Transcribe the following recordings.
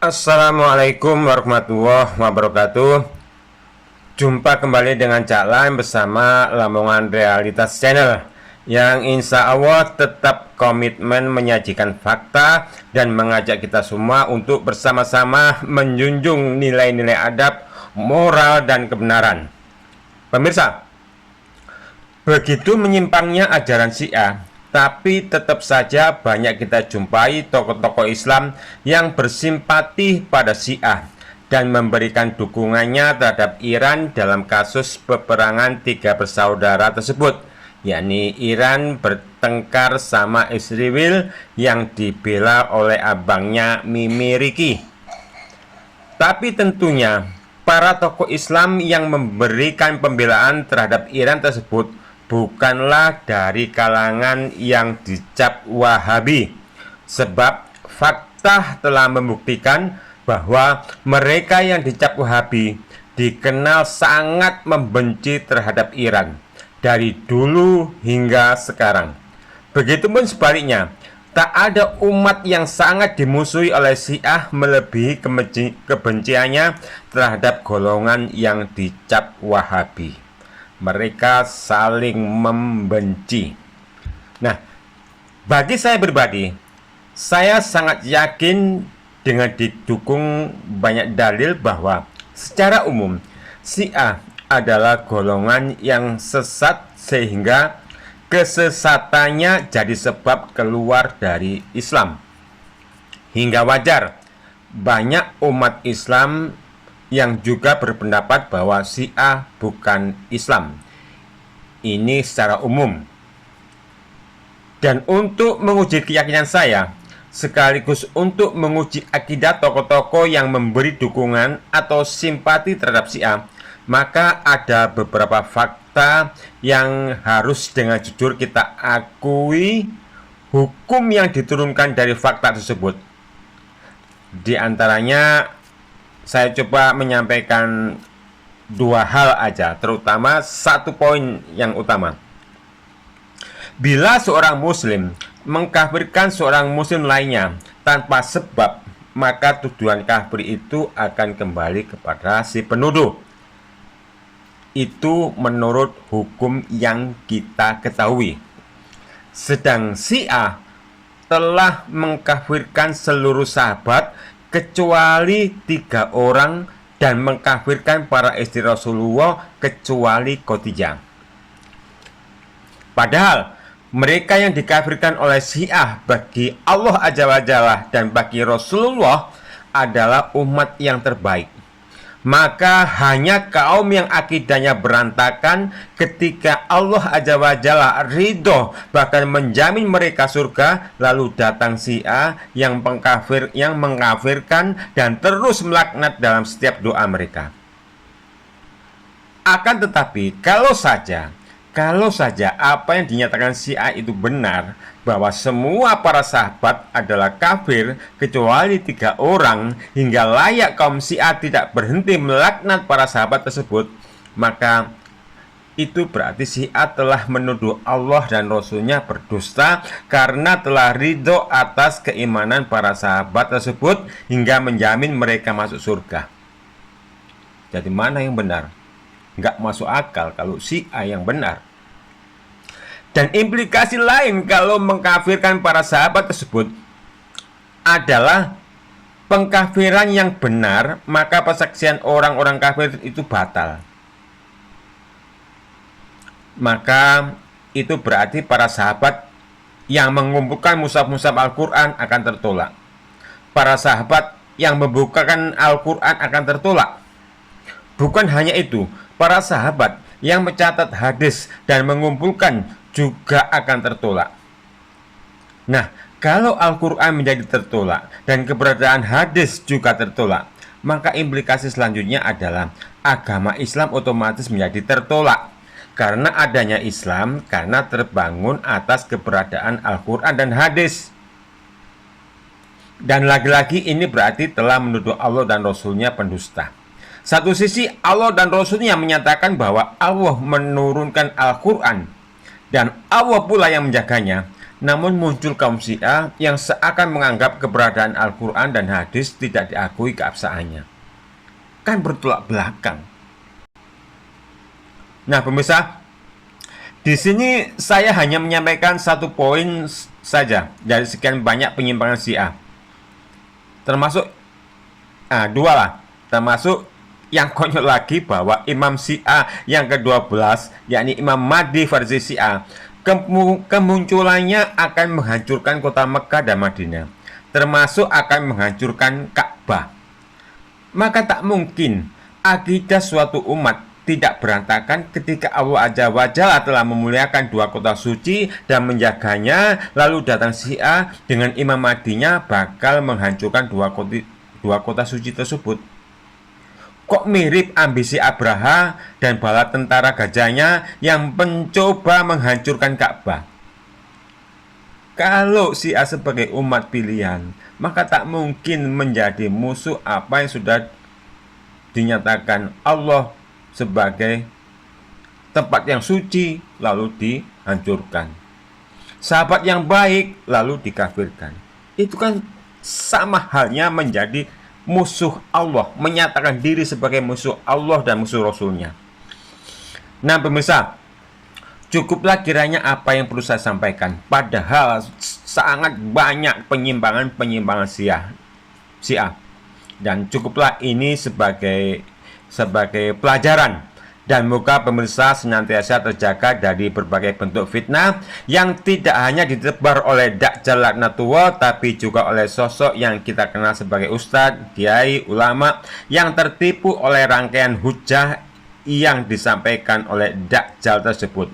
Assalamualaikum warahmatullahi wabarakatuh. Jumpa kembali dengan Cak Lain bersama Lamongan Realitas Channel yang insya Allah tetap komitmen menyajikan fakta dan mengajak kita semua untuk bersama-sama menjunjung nilai-nilai adab, moral, dan kebenaran. Pemirsa, begitu menyimpangnya ajaran Syiah, tapi tetap saja banyak kita jumpai tokoh-tokoh Islam yang bersimpati pada Syiah dan memberikan dukungannya terhadap Iran dalam kasus peperangan tiga bersaudara tersebut, yakni Iran bertengkar sama Israel yang dibela oleh abangnya Mimi Riki. Tapi tentunya para tokoh Islam yang memberikan pembelaan terhadap Iran tersebut bukanlah dari kalangan yang dicap Wahabi, sebab fakta telah membuktikan bahwa mereka yang dicap Wahabi dikenal sangat membenci terhadap Iran dari dulu hingga sekarang. Begitupun sebaliknya, tak ada umat yang sangat dimusuhi oleh Syiah melebihi kebenciannya terhadap golongan yang dicap Wahabi. Mereka saling membenci. Nah, bagi saya pribadi, saya sangat yakin dengan didukung banyak dalil bahwa secara umum Syiah adalah golongan yang sesat sehingga kesesatannya jadi sebab keluar dari Islam. Hingga wajar banyak umat Islam yang juga berpendapat bahwa Syiah bukan Islam. Ini secara umum. Dan untuk menguji keyakinan saya, sekaligus untuk menguji akidah tokoh-tokoh yang memberi dukungan atau simpati terhadap Syiah, maka ada beberapa fakta yang harus dengan jujur kita akui hukum yang diturunkan dari fakta tersebut. Di antaranya saya coba menyampaikan dua hal aja, terutama satu poin yang utama. Bila seorang muslim mengkafirkan seorang muslim lainnya tanpa sebab, maka tuduhan kafir itu akan kembali kepada si penuduh. Itu menurut hukum yang kita ketahui. Sedang Syiah telah mengkafirkan seluruh sahabat kecuali 3 orang dan mengkafirkan para istri Rasulullah kecuali Khadijah. Padahal mereka yang dikafirkan oleh Syiah bagi Allah Azza wa Jalla dan bagi Rasulullah adalah umat yang terbaik. Maka hanya kaum yang akidahnya berantakan ketika Allah Azza wa Jalla ridho bahkan menjamin mereka surga, lalu datang Syiah yang mengkafirkan dan terus melaknat dalam setiap doa mereka. Akan tetapi kalau saja apa yang dinyatakan Syiah itu benar, bahwa semua para sahabat adalah kafir kecuali 3 orang, hingga layak kaum Syiah tidak berhenti melaknat para sahabat tersebut, maka itu berarti Syiah telah menuduh Allah dan Rasulnya berdusta karena telah ridho atas keimanan para sahabat tersebut hingga menjamin mereka masuk surga. Jadi mana yang benar? Nggak masuk akal kalau Syiah yang benar. Dan implikasi lain kalau mengkafirkan para sahabat tersebut adalah pengkafiran yang benar, maka persaksian orang-orang kafir itu batal. Maka itu berarti para sahabat yang mengumpulkan mushaf-mushaf Al-Quran akan tertolak. Para sahabat yang membukakan Al-Quran akan tertolak. Bukan hanya itu, para sahabat yang mencatat hadis dan mengumpulkan juga akan tertolak. Nah, kalau Al-Quran menjadi tertolak dan keberadaan hadis juga tertolak, maka implikasi selanjutnya adalah agama Islam otomatis menjadi tertolak. Karena adanya Islam karena terbangun atas keberadaan Al-Quran dan hadis. Dan lagi-lagi ini berarti telah menuduh Allah dan Rasulnya pendusta. Satu sisi Allah dan Rasulnya menyatakan bahwa Allah menurunkan Al-Quran dan Allah pula yang menjaganya. Namun muncul kaum Syiah yang seakan menganggap keberadaan Al-Quran dan hadis tidak diakui keabsahannya. Kan bertolak belakang. Nah pemirsa, di sini saya hanya menyampaikan satu poin saja dari sekian banyak penyimpangan Syiah. Termasuk dua lah, termasuk yang konyol lagi bahwa Imam Syiah yang ke-12, yakni Imam Mahdi versi Syiah, kemunculannya akan menghancurkan kota Mekah dan Madinah, termasuk akan menghancurkan Ka'bah. Maka tak mungkin akidah suatu umat tidak berantakan ketika Allah Azza wa Jalla telah memuliakan dua kota suci dan menjaganya, lalu datang Syiah dengan Imam Mahdinya bakal menghancurkan dua kota suci tersebut. Kok mirip ambisi Abraha dan bala tentara gajahnya yang mencoba menghancurkan Ka'bah? Kalau Syiah sebagai umat pilihan, maka tak mungkin menjadi musuh apa yang sudah dinyatakan Allah sebagai tempat yang suci lalu dihancurkan. Sahabat yang baik lalu dikafirkan. Itu kan sama halnya menjadi musuh Allah, menyatakan diri sebagai musuh Allah dan musuh Rasulnya. Nah pemirsa, cukuplah kiranya apa yang perlu saya sampaikan. Padahal sangat banyak penyimpangan Syiah. Dan cukuplah ini sebagai pelajaran. Dan moga pemirsa senantiasa terjaga dari berbagai bentuk fitnah yang tidak hanya ditebar oleh Dajjal laknatullah, tapi juga oleh sosok yang kita kenal sebagai ustadz, kiai, ulama yang tertipu oleh rangkaian hujah yang disampaikan oleh Dajjal tersebut.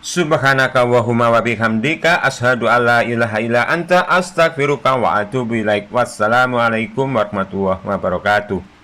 Subhanaka Allahumma wa bihamdika asyhadu alla ilaha illa anta astaghfiruka wa atubu ilaik. Wassalamualaikum warahmatullahi wabarakatuh.